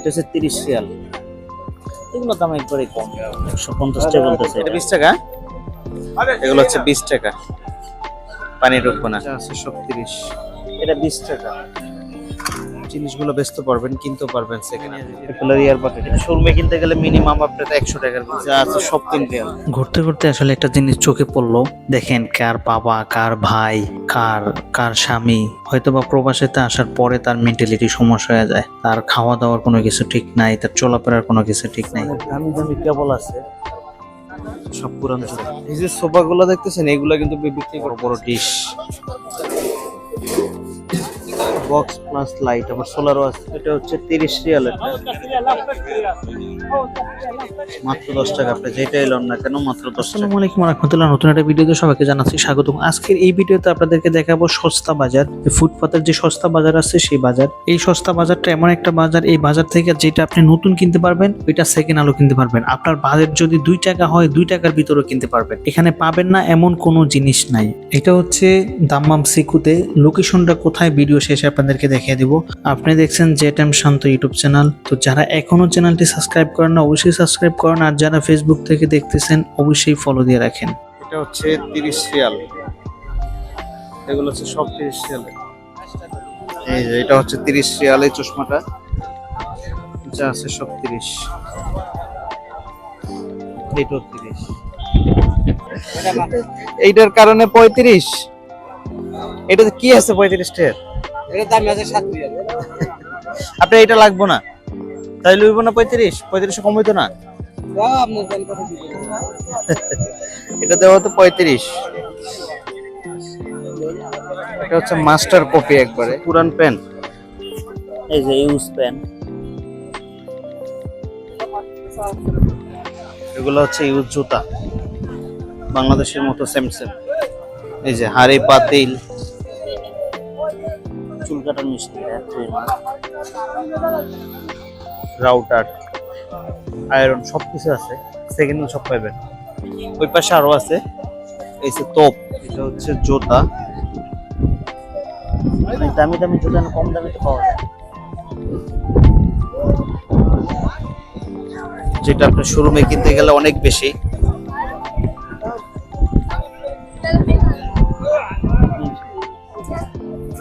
এটা হচ্ছে 30 রিয়াল। এগুলো দাম একবারে কম, 150 টাকা বলতেছে। এটা 20 টাকা, এগুলো হচ্ছে 20 টাকা। পানির রূপনা আছে সব 30, এটা 20 টাকা। জিনিসগুলো বেচতে পারবেন, কিনতে পারবেন সেকেন্ড হ্যান্ড। এগুলো ইয়ার বাকেট, এটা শোরুমে কিনতে গেলে মিনিমাম আপনার 100 টাকার যা আছে সব 3 রিয়াল। ঘুরতে ঘুরতে আসলে একটা জিনিস চোখে পড়লো। দেখেন কার বাবা, কার ভাই, কার কার স্বামী হয়তো বা প্রবাসেতে আসার পরে তার মেন্টালিটি সমস্যা হয়ে যায়, তার খাওয়া দাওয়ার কোনো কিছু ঠিক নাই, তার চলাফেরার কোনো কিছু ঠিক নাই। দামি দামি কেবল আছে, সব পুরান যুগ। এই যে সোফাগুলো দেখতেছেন, এগুলো কিন্তু বিক্রি বড় বড় ডিশ, বক্স প্লাস লাইট, আবার সোলারও আছে। এটা হচ্ছে 30 রিয়ালের, মাত্র 10 টাকা। আপনি যেটা এলেন না কেন মাত্র 10 টাকা। আসসালামু আলাইকুম ওয়া রাহমাতুল্লাহ। নতুন একটা ভিডিওতে সবাইকে জানাচ্ছি স্বাগত। আজকের এই ভিডিওতে আপনাদেরকে দেখাবো সস্তা বাজার। ফুটপাতের যে সস্তা বাজার আছে সেই বাজার। এই সস্তা বাজারটা এমন একটা বাজার, এই বাজার থেকে যেটা আপনি নতুন কিনতে পারবেন ওইটা সেকেন্ড হ্যান্ডও কিনতে পারবেন। আপনার বাজেট যদি 2 টাকা হয় 2 টাকার ভিতরেও কিনতে পারবেন। এখানে পাবেন না এমন কোনো জিনিস নাই। এটা হচ্ছে দাম্মাম সিকুতে। লোকেশনটা কোথায় ভিডিও শেষে আপনাদেরকে দেখিয়ে দিব। আপনি দেখছেন জেটেম শান্ত ইউটিউব চ্যানেল। তো যারা এখনো চ্যানেলটি সাবস্ক্রাইব করেন না অবশ্যই সাবস্ক্রাইব করেন, আর যারা ফেসবুক থেকে দেখতেছেন অবশ্যই ফলো দিয়ে রাখেন। এটা হচ্ছে 30 রিয়াল, এগুলো হচ্ছে সব 30 রিয়ালে। এই যে এটা হচ্ছে 30 রিয়াল, এই চশমাটা যা আছে সব 30। এইটাও 30, এইটার কারণে 35। এটাতে কি আছে 35 টাকা? এটার দাম আছে 7 রিয়াল। আপনি এটা লাগবো না তাই লইব না? 35 কম হইতো না? আপনার দাম কত দিবেন? এটা দেওয়া তো 35। এটা হচ্ছে মাস্টার কপি, একবারে পুরান পেন। এই যে ইউজ পেন, এগুলো হচ্ছে ইউজ জুতা, বাংলাদেশের মতো সেম সেম। এই যে হাড়ি পাতিল, চুল কাটার মিষ্টি, রাউটার, আয়রন সবকিছু আছে, সেকেন্ড হ্যান্ড সব পাবেন। ওই পাশে আরো আছে, এই যে তোপ। এটা হচ্ছে জুতা, দামি দামি জুতা না কম দামে তো পাওয়া যায়। যেটা আপনার শোরুমে কিনতে গেলে অনেক বেশি।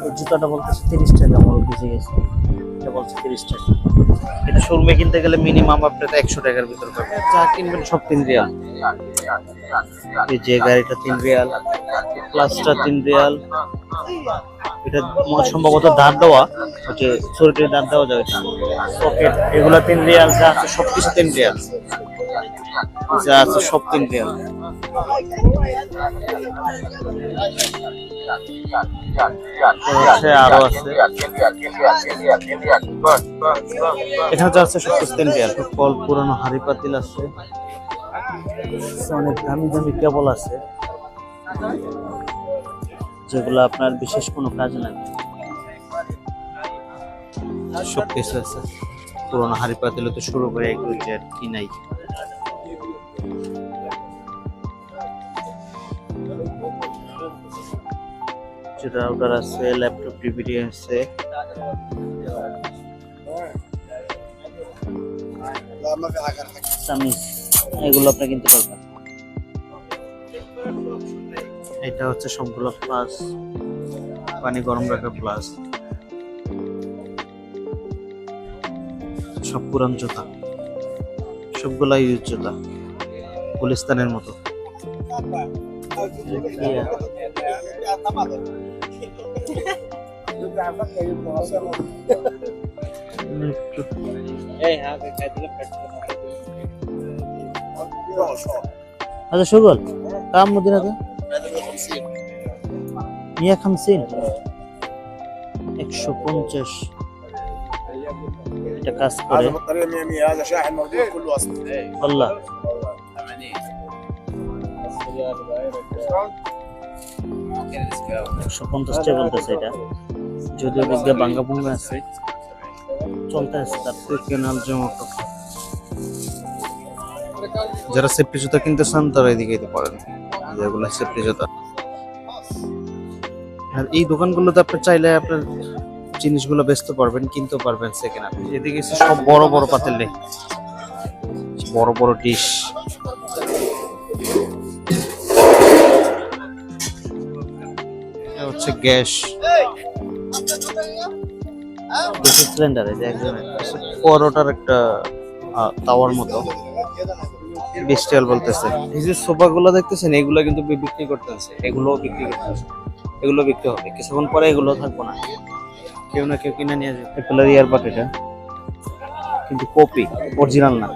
এই জুতাটা বলতেছে 30 টাকা, আমার বুঝে গেছে। এটা বলছে 30 টাকা। এটা শোরুমে কিনতে গেলে মিনিমাম আপনার 100 টাকার ভিতর পাবেন। যা কিনবেন সব 3 রিয়াল। এই যে গাড়িটা 3 রিয়াল, প্লাসটা 3 রিয়াল। এটা সম্ভবত দাঁত দেওয়া, হচ্ছে শরীরের দাঁত দেওয়া যায়। পকেট, এগুলো 3 রিয়াল। যা আছে সবকিছু 3 রিয়াল, যা আছে সব 3 রিয়াল। আরো আছে, এখানে যা আছে সবকিছু 3 রিয়াল। কল পুরানো হাড়ি পাতিল আছে, অনেক দামি দামি কেবল আছে যেগুলো আপনার বিশেষ কোনো কাজে লাগে। সবকিছু আছে। পুরোনো হাড়ি পাতিল তো শুরু করে এগুলো যে আর কি নাই। রাউটার আছে, ল্যাপটপ, ডিভিডি আছে। চামিচ, এগুলো আপনি কিনতে পারবেন। এটা হচ্ছে সবগুলো প্লাস, পানি গরম রাখার প্লাস। সব পুরান জুতা, সবগুলা ইউজ জুতা, গুলিস্তানের মতো। আচ্ছা সুগল কাম মদিনা তো 150 150 এটা কাজ করে। هذا شاحن موجود كله اصلا. আল্লাহ 150 টাকা বলতেছে। এটা যদিও দিকে বাঙ্গা বুঙ্গা আছে, চলতে আছে তার। কেনাল জমা। যারা সেফটি জুতা কিনতে চান তারা এদিকে যেতে পারেন, যেগুলো সেফটি জুতা। আর এই দোকানগুলোতে আপনি চাইলে আপনার জিনিসগুলো বেচতে পারবেন, কিনতে পারবেন সেকেন্ড হ্যান্ড। এদিকে এসে সব বড় বড় পাতিলে, বড় বড় ডিশ। হচ্ছে গ্যাস সিলিন্ডার, এই যে একজনের পরোটার একটা তাওয়ার মতো 20 টাকা বলতেছে। এই যে সোফা গুলো দেখতেছেন, এগুলো কিন্তু বিক্রি করতেছে, এগুলোও বিক্রি করতেছে, এগুলো বিক্রি হবে কিছুক্ষণ পরে, এগুলো থাকবো না, কেউ না কেউ কিনে নিয়ে যাবে। এগুলোর ইয়ারবাড, এটা কিন্তু কপি, অরিজিনাল না।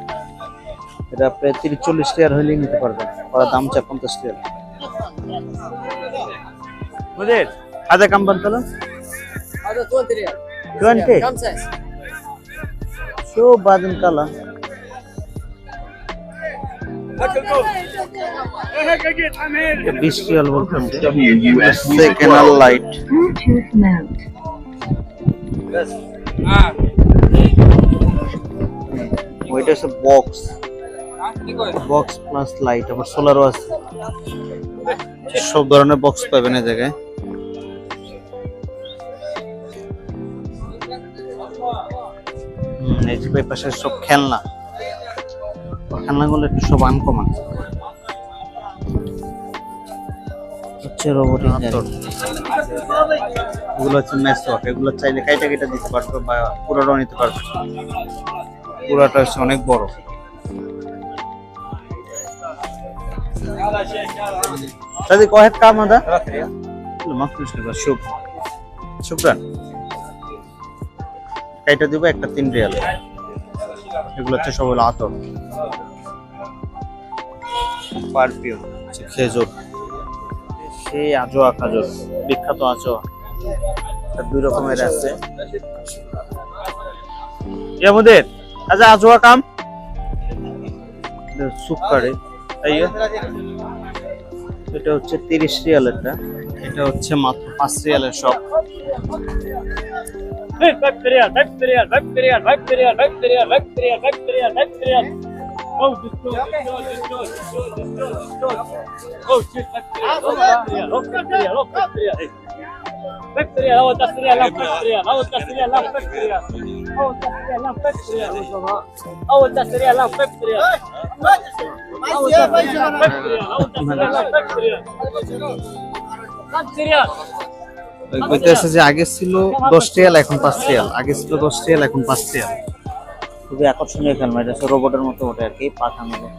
এটা প্রায় 30-40 টাকার হইলেই নিতে পারবেন, ওরা দাম চায় 50 টাকা। বুঝলেন আদা কাম বানতালো هذا 20 ريال 20 كم سايز؟ شو بعدين كلا ये 20 रियल बोलते हैं second hand light Bluetooth mode. ওইটা হচ্ছে বক্স, বক্স প্লাস লাইট, আবার সোলারও আছে। সব ধরনের বক্স পাবেন এই জায়গায়। এই যে পাশে সব খেলনা, খেলনাগুলো একটু সব আনকমন। হচ্ছে রোবটিক গাড়ি, এগুলো হচ্ছে মেসওয়াক, এগুলো চাইলে কাইটা কেটে দিতে পারবে বা পুরোটাও নিতে পারবে। পুরোটা হচ্ছে অনেক বড়। দাদি কয়েক কাম আদা মাফ করবে শুক্রান কাইটা দিব একটা 3 রিয়াল। এগুলো হচ্ছে সব হলো আতর, পারফিউম, খেজুর, সেই আজোয়া খাজুর, বিখ্যাত আজোয়া, 2 রকমের আছে। ইয়ামুদের আচ্ছা আজোয়া কাম সুকারে, এটা হচ্ছে 30 রিয়ালের, এটা হচ্ছে মাত্র 5 রিয়ালের সব। কইতেছে যে আগে ছিল 10 রিয়াল এখন 5 রিয়াল, আগে ছিল 10 রিয়াল এখন 5 রিয়াল। খুবই আকর্ষণীয় খেলনা, এটা রোবটের মতো ওঠে আর কি, পাখা মেলে।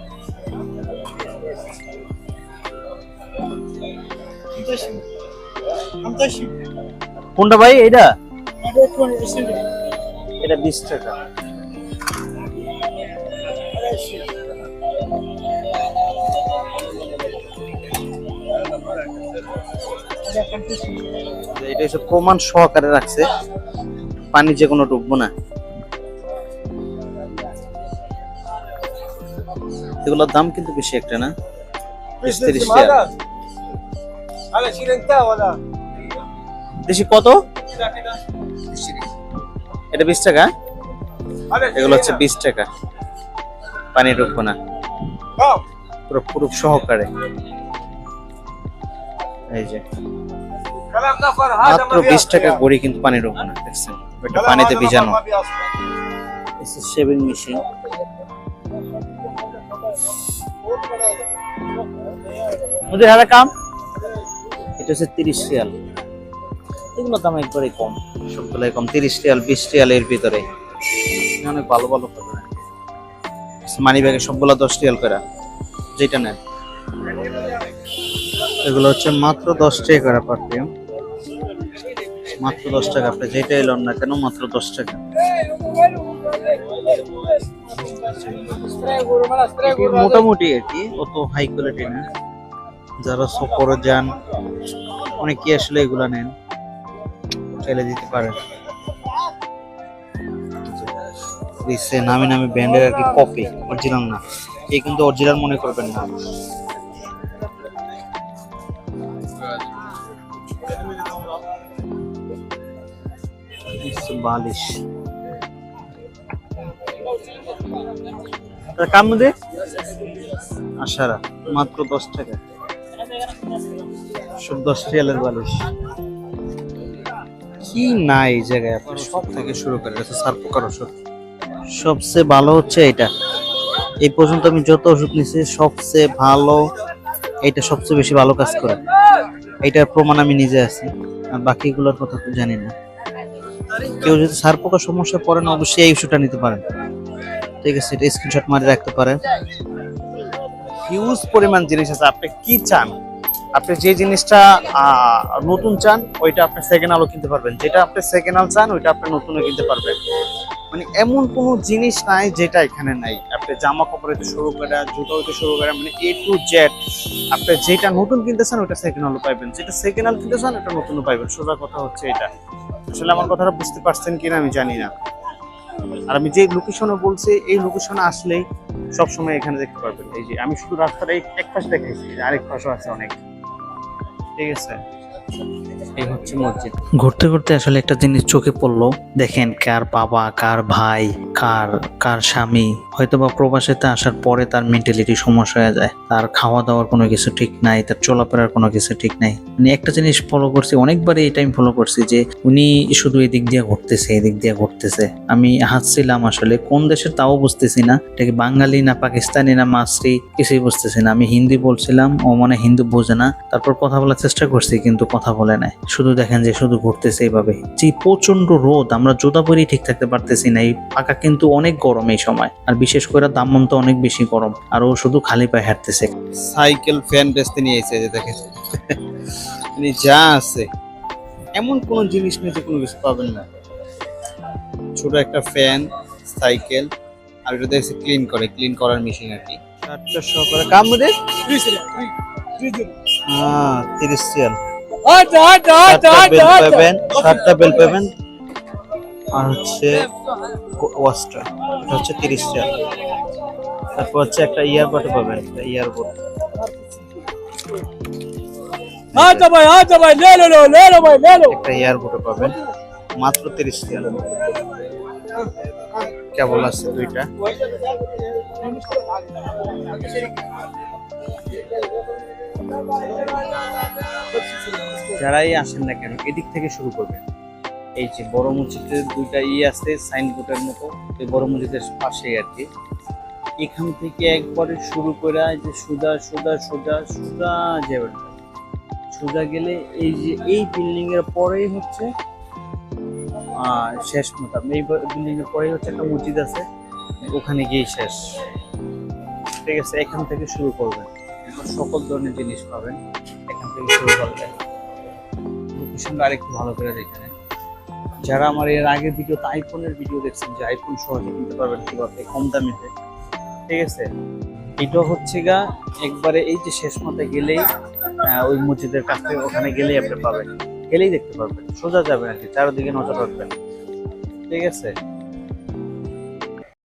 কোনটা ভাই? এটা এটা 20 টাকা। এটা হচ্ছে প্রমাণ সহকারে রাখছে, পানি যে কোনো ডুববো না। এগুলোর দাম কিন্তু বেশি একটা না, 30 টাকা। দেশি কত? এটা 20 টাকা, এগুলো হচ্ছে 20 টাকা। পানি ঢুকবো না, পুরো প্রুফ সহকারে। এই যে মাত্র 20 টাকা গড়ি, কিন্তু পানি ঢুকবো না, দেখছেন এটা পানিতে ভিজানো। শেভিং মেশিন, মুঝে হারা কাম, এটা হচ্ছে 30 রিয়াল। এগুলো দাম একবারে কম, সবগুলাই কম, 30 রিয়াল 20 রিয়াল এর ভিতরে। অনেক ভালো ভালো মানি ব্যাগে সবগুলো 10 রিয়াল করে, যেটা নেন। এগুলো হচ্ছে মাত্র 10 টাকা করে পারফিউম, মাত্র 10 টাকা। আপনি যেটাই লন না কেন মাত্র 10 টাকা। মোটামুটি আর কি, অত হাই কোয়ালিটি না। যারা সফরে যান অনেকে আসলে এগুলা নেন, চাইলে দিতে পারেন। নামি নামি ব্র্যান্ডের আর কি, কপি, অরিজিনাল না। এই কিন্তু অরিজিনাল মনে করবেন না। বালিশ কাম দে আশারা, মাত্র 10 টাকা, সব 10 রিয়ালের বালিশ। কি নাই এই জায়গায়, আপনি সব থেকে শুরু করে গেছে সার পোকার ওষুধ। সবচেয়ে ভালো হচ্ছে এটা, এই পর্যন্ত আমি যত ওষুধ নিয়েছি সবচেয়ে ভালো এটা, সবচেয়ে বেশি ভালো কাজ করে। এটার প্রমাণ আমি নিজে আছি, আর বাকিগুলোর কথা তো জানি না। কেউ যদি সার পোকার সমস্যা পড়েন অবশ্যই এই ওষুধটা নিতে পারেন, ঠিক আছে? এটা স্ক্রিনশট মারি রাখতে পারেন। হিউজ পরিমাণ জিনিস আছে, আপনি কি চান, আপনি যে জিনিসটা নতুন চান ওইটা আপনি সেকেন্ড হ্যান্ডও কিনতে পারবেন, যেটা আপনি সেকেন্ড হ্যান্ড চান ওইটা আপনি নতুনও কিনতে পারবেন। মানে এমন কোনো জিনিস নাই যেটা এখানে নাই। আপনি জামা কাপড় হতে শুরু করে, জুতো হতে শুরু করে, মানে A to Z আপনি যেটা নতুন কিনতে চান ওইটা সেকেন্ড হ্যান্ডও পাইবেন, যেটা সেকেন্ড হ্যান্ড কিনতে চান ওটা নতুনও পাইবেন। সোজা কথা হচ্ছে এটা। আসলে আমার কথাটা বুঝতে পারছেন কিনা আমি জানি না। আর আমি যে লোকেশনে বলছি এই লোকেশনে আসলেই সবসময় এখানে দেখতে পারবেন। এই যে আমি শুধু রাস্তার এক পাশ দেখাইছি, আরেক পাশও আছে অনেক, ঠিক আছে? এই হচ্ছে মসজিদ। ঘুরতে ঘুরতে আসলে একটা জিনিস চোখে পড়লো, দেখেন কার বাবা, কার ভাই, কার কার স্বামী হয়তো বা প্রবাসেতে আসার পরে তার মেন্টালিটি সমস্যা হয়ে যায়, তার খাওয়া দাওয়ার কোনো কিছু ঠিক নাই, তার চলাফেরার কোনো কিছু ঠিক নাই। মানে একটা জিনিস ফলো করছি, অনেকবারই এই টাইম ফলো করছি যে উনি শুধু এদিক দিয়ে ঘুরতেছে, এদিক দিয়ে ঘুরতেছে। আমি হাসছিলাম, আসলে কোন দেশের তাও বুঝতেছি না, এটা কি বাঙালি না পাকিস্তানি না মাসরি কিছুই বুঝতেছি না। আমি হিন্দি বলছিলাম, ও মানে হিন্দু বোঝে না, তারপর কথা বলার চেষ্টা করছি কিন্তু কথা বলে নাই। শুধু দেখেন যে শুধু ঘুরতেছে এইভাবে। যে প্রচন্ড রোদ, আমরা জুতা পরেই ঠিক থাকতে পারতেছি না। এই পাকা কিন্তু অনেক গরম এই সময়, আর বিশেষ করে দাম্মাম তো অনেক বেশি গরম, আর ও শুধু খালি পায়ে হাঁটতেছে। সাইকেল ফ্যান বেচতে নিয়ে এসেছে, যে দেখেন মানে যা আছে এমন কোনো জিনিস নেই যে কোনো কিছু পাবেন না। ছোট একটা ফ্যান, সাইকেল, আর এটা দেখছি ক্লিন করার মেশিন আর কি। 400 করে কামড়ে 30 রিয়াল। সাতটা বেল পাবেন আর হচ্ছে ওয়াশটা, এটা হচ্ছে 30 রিয়াল। তারপর হচ্ছে একটা ইয়ারবাড পাবেন, একটা ইয়ারবাড একটা ইয়ারবাড পাবেন মাত্র 30 রিয়াল। কেবল আছে দুইটা। যারাই আসেন না কেন এদিক থেকে শুরু করবেন। এই যে বড় মসজিদের দুইটা আছে সাইনবোর্ডের মতো, এই বড় মসজিদের পাশেই আর কি। এখান থেকে একবারে শুরু করে যে সোজা সোজা সোজা সোজা যাবেন, সোজা গেলে এই যে এই বিল্ডিং এর পরেই হচ্ছে শেষ মতাম। এই বিল্ডিং এর পরেই হচ্ছে একটা মসজিদ আছে, ওখানে গিয়ে শেষ, ঠিক আছে? এখান থেকে শুরু করবেন, সকল ধরনের জিনিস পাবেন এখান থেকে শুরু করবেন। লোকেশনটা আরেকটু ভালো করে দেখেন। যারা আমার এর আগের ভিডিওতে আইফোনের ভিডিও দেখছেন যে আইফোন সহজে কিনতে পারবেন কিভাবে কম দামিতে, ঠিক আছে? এটা হচ্ছে গা একবারে এই যে শেষ মাথায় গেলেই ওই মসজিদের কাছ থেকে ওখানে গেলেই আপনি পাবেন, গেলেই দেখতে পারবেন। সোজা যাবেন আর কি, চারিদিকে নজর রাখবেন, ঠিক আছে?